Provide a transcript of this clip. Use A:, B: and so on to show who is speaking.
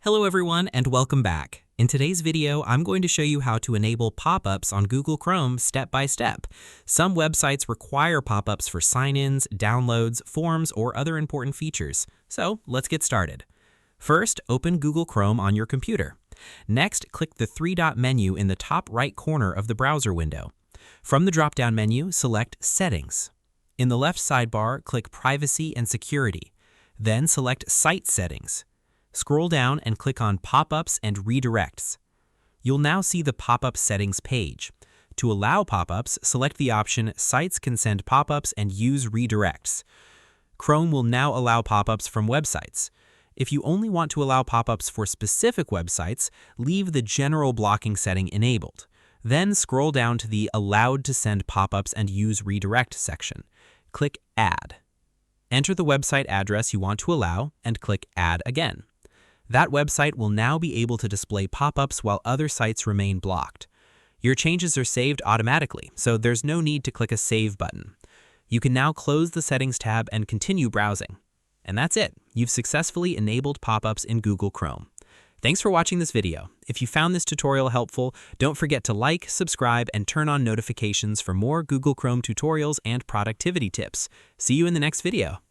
A: Hello everyone and welcome back. In today's video, I'm going to show you how to enable pop-ups on Google Chrome step by step. Some websites require pop-ups for sign-ins, downloads, forms, or other important features. So let's get started. First, open Google Chrome on your computer. Next, click the three-dot menu in the top right corner of the browser window. From the drop-down menu, select Settings. In the left sidebar, click Privacy and Security. Then select Site Settings. Scroll down and click on Pop-ups and Redirects. You'll now see the pop-up settings page. To allow pop-ups, select the option Sites can send pop-ups and use redirects. Chrome will now allow pop-ups from websites. If you only want to allow pop-ups for specific websites, leave the general blocking setting enabled. Then scroll down to the Allowed to send pop-ups and use redirect section. Click Add. Enter the website address you want to allow and click Add again. That website will now be able to display pop-ups while other sites remain blocked. Your changes are saved automatically, so there's no need to click a Save button. You can now close the Settings tab and continue browsing. And that's it. You've successfully enabled pop-ups in Google Chrome. Thanks for watching this video. If you found this tutorial helpful, don't forget to like, subscribe, and turn on notifications for more Google Chrome tutorials and productivity tips. See you in the next video.